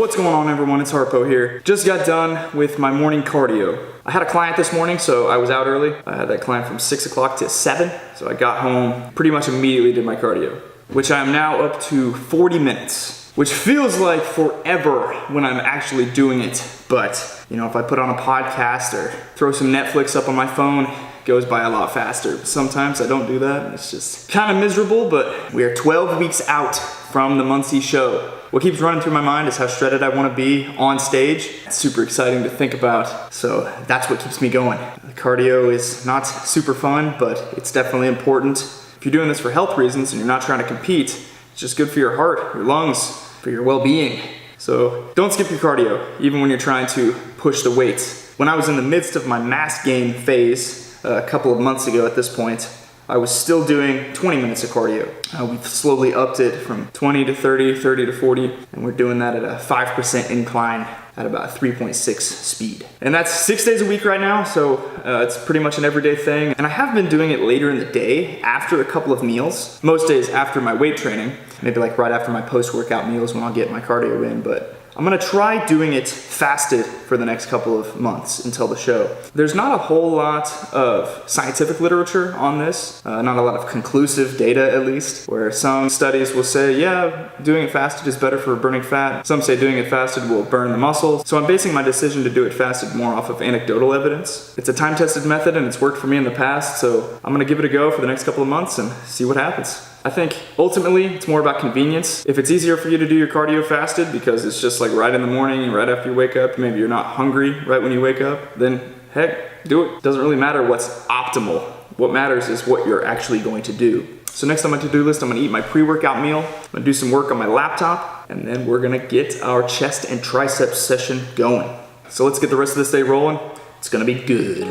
What's going on, everyone? It's Harpo here. Just got done with my morning cardio. I had a client this morning, so I was out early. I had that client from 6 o'clock to 7, so I got home, pretty much immediately did my cardio, which I am now up to 40 minutes, which feels like forever when I'm actually doing it. But, you know, if I put on a podcast or throw some Netflix up on my phone, it goes by a lot faster. Sometimes I don't do that. It's just kind of miserable, but we are 12 weeks out from the Muncie show. What keeps running through my mind is how shredded I want to be on stage. It's super exciting to think about, so that's what keeps me going. Cardio is not super fun, but it's definitely important. If you're doing this for health reasons and you're not trying to compete, it's just good for your heart, your lungs, for your well-being. So don't skip your cardio, even when you're trying to push the weights. When I was in the midst of my mass gain phase a couple of months ago at this point, I was still doing 20 minutes of cardio. We've slowly upped it from 20 to 30, 30 to 40, and we're doing that at a 5% incline at about 3.6 speed. And that's 6 days a week right now, so it's pretty much an everyday thing. And I have been doing it later in the day after a couple of meals. Most days after my weight training, maybe like right after my post-workout meals when I'll get my cardio in, but I'm gonna try doing it fasted for the next couple of months until the show. There's not a whole lot of scientific literature on this, not a lot of conclusive data at least, where some studies will say, yeah, doing it fasted is better for burning fat. Some say doing it fasted will burn the muscle. So I'm basing my decision to do it fasted more off of anecdotal evidence. It's a time-tested method and it's worked for me in the past, so I'm gonna give it a go for the next couple of months and see what happens. I think ultimately it's more about convenience. If it's easier for you to do your cardio fasted because it's just like right in the morning, right after you wake up, maybe you're not hungry right when you wake up, then heck, do it. Doesn't really matter what's optimal. What matters is what you're actually going to do. So next on my to-do list, I'm gonna eat my pre-workout meal. I'm gonna do some work on my laptop, and then we're gonna get our chest and triceps session going. So let's get the rest of this day rolling. It's gonna be good.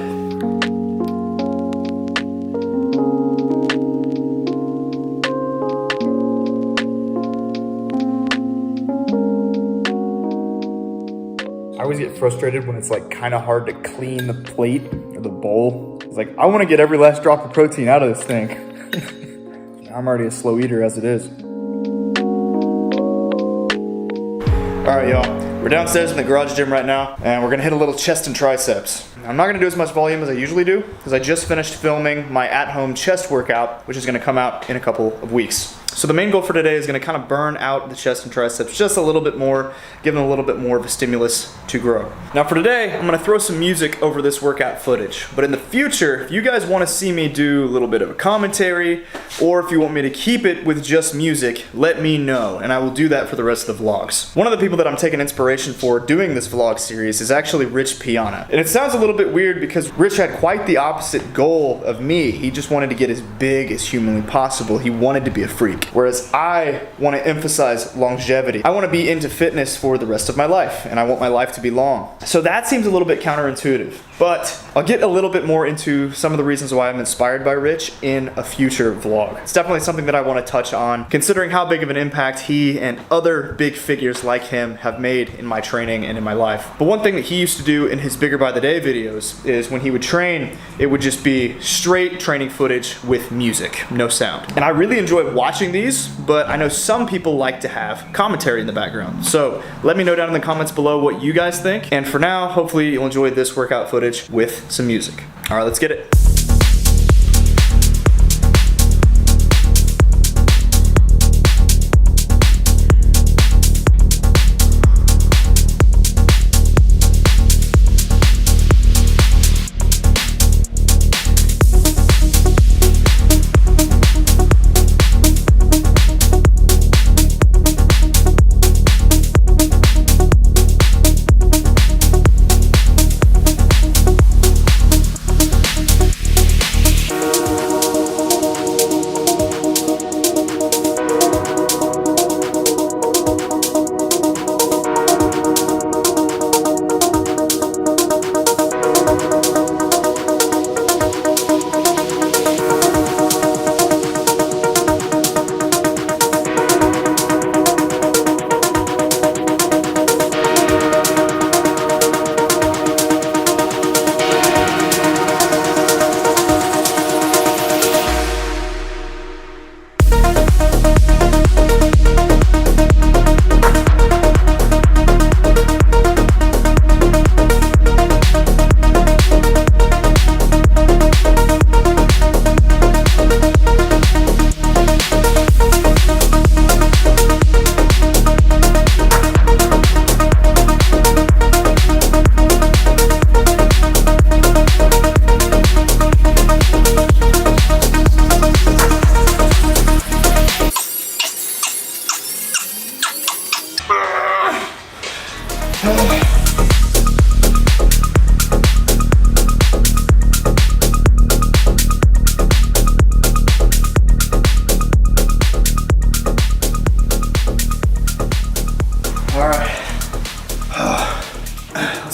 I always get frustrated when it's like kind of hard to clean the plate or the bowl. It's like, I want to get every last drop of protein out of this thing. I'm already a slow eater as it is. All right, y'all. We're downstairs in the garage gym right now, and we're gonna hit a little chest and triceps. I'm not gonna do as much volume as I usually do, because I just finished filming my at-home chest workout, which is gonna come out in a couple of weeks. So the main goal for today is gonna kind of burn out the chest and triceps just a little bit more, give them a little bit more of a stimulus to grow. Now for today, I'm gonna throw some music over this workout footage. But in the future, if you guys wanna see me do a little bit of a commentary, or if you want me to keep it with just music, let me know, and I will do that for the rest of the vlogs. One of the people that I'm taking inspiration for doing this vlog series is actually Rich Piana. And it sounds a little bit weird because Rich had quite the opposite goal of me. He just wanted to get as big as humanly possible. He wanted to be a freak. Whereas I want to emphasize longevity. I want to be into fitness for the rest of my life, and I want my life to be long. So that seems a little bit counterintuitive, but I'll get a little bit more into some of the reasons why I'm inspired by Rich in a future vlog. It's definitely something that I want to touch on, considering how big of an impact he and other big figures like him have made in my training and in my life. But one thing that he used to do in his Bigger by the Day videos is when he would train, it would just be straight training footage with music, no sound. And I really enjoy watching these, but I know some people like to have commentary in the background. So let me know down in the comments below what you guys think. And for now, hopefully you'll enjoy this workout footage with some music. All right, let's get it.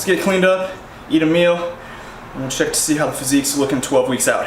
let's get cleaned up, eat a meal, and we'll check to see how the physique's looking 12 weeks out.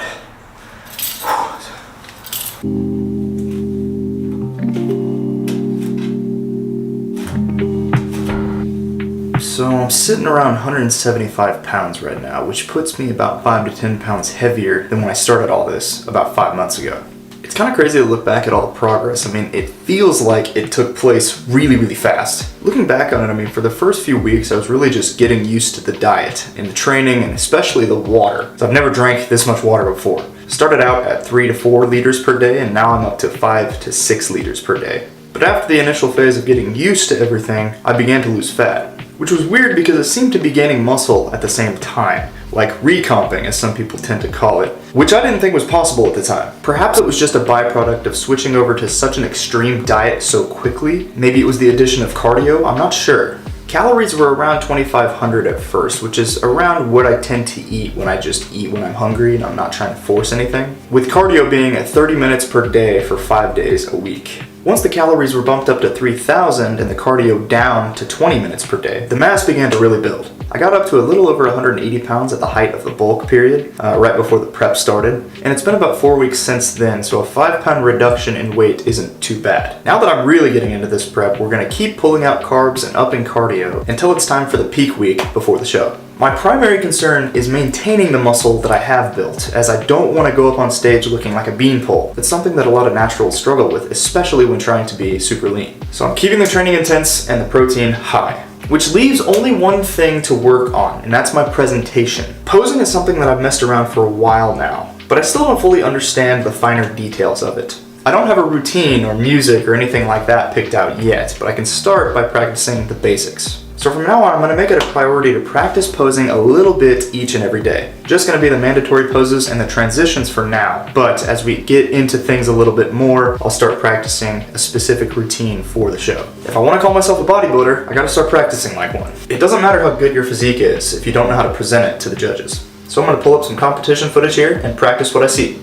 So I'm sitting around 175 pounds right now, which puts me about 5 to 10 pounds heavier than when I started all this about 5 months ago. It's kind of crazy to look back at all the progress. I mean, it feels like it took place really, really fast. Looking back on it, I mean, for the first few weeks, I was really just getting used to the diet and the training and especially the water. So I've never drank this much water before. Started out at 3 to 4 liters per day, and now I'm up to 5 to 6 liters per day. But after the initial phase of getting used to everything, I began to lose fat, which was weird because it seemed to be gaining muscle at the same time, like recomping as some people tend to call it, which I didn't think was possible at the time. Perhaps it was just a byproduct of switching over to such an extreme diet so quickly. Maybe it was the addition of cardio, I'm not sure. Calories were around 2,500 at first, which is around what I tend to eat when I just eat when I'm hungry and I'm not trying to force anything, with cardio being at 30 minutes per day for 5 days a week. Once the calories were bumped up to 3,000 and the cardio down to 20 minutes per day, the mass began to really build. I got up to a little over 180 pounds at the height of the bulk period, right before the prep started, and it's been about 4 weeks since then, so a 5-pound reduction in weight isn't too bad. Now that I'm really getting into this prep, we're gonna keep pulling out carbs and upping cardio until it's time for the peak week before the show. My primary concern is maintaining the muscle that I have built, as I don't want to go up on stage looking like a beanpole. It's something that a lot of naturals struggle with, especially when trying to be super lean. So I'm keeping the training intense and the protein high, which leaves only one thing to work on, and that's my presentation. Posing is something that I've messed around for a while now, but I still don't fully understand the finer details of it. I don't have a routine or music or anything like that picked out yet, but I can start by practicing the basics. So from now on, I'm going to make it a priority to practice posing a little bit each and every day. Just going to be the mandatory poses and the transitions for now, but as we get into things a little bit more, I'll start practicing a specific routine for the show. If I want to call myself a bodybuilder, I got to start practicing like one. It doesn't matter how good your physique is if you don't know how to present it to the judges. So I'm going to pull up some competition footage here and practice what I see.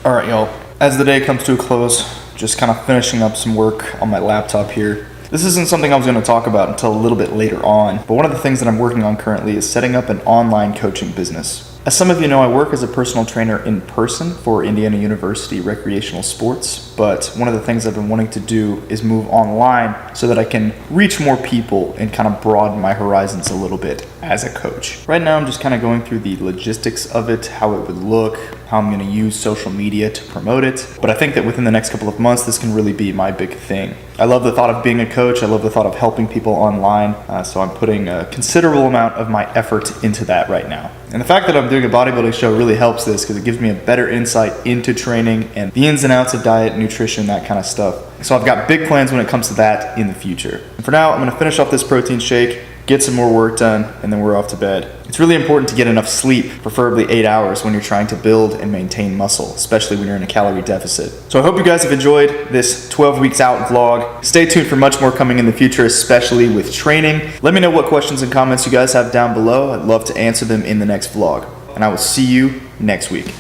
Alright y'all, as the day comes to a close, just kind of finishing up some work on my laptop here. This isn't something I was going to talk about until a little bit later on, but one of the things that I'm working on currently is setting up an online coaching business. As some of you know, I work as a personal trainer in person for Indiana University Recreational Sports, but one of the things I've been wanting to do is move online so that I can reach more people and kind of broaden my horizons a little bit as a coach. Right now, I'm just kind of going through the logistics of it, how it would look, how I'm going to use social media to promote it, but I think that within the next couple of months, this can really be my big thing. I love the thought of being a coach. I love the thought of helping people online, so I'm putting a considerable amount of my effort into that right now. And the fact that I'm doing a bodybuilding show really helps this because it gives me a better insight into training and the ins and outs of diet, nutrition, that kind of stuff. So I've got big plans when it comes to that in the future. And for now, I'm going to finish off this protein shake, get some more work done, and then we're off to bed. It's really important to get enough sleep, preferably 8 hours, when you're trying to build and maintain muscle, especially when you're in a calorie deficit. So I hope you guys have enjoyed this 12 weeks out vlog. Stay tuned for much more coming in the future, especially with training. Let me know what questions and comments you guys have down below. I'd love to answer them in the next vlog. And I will see you next week.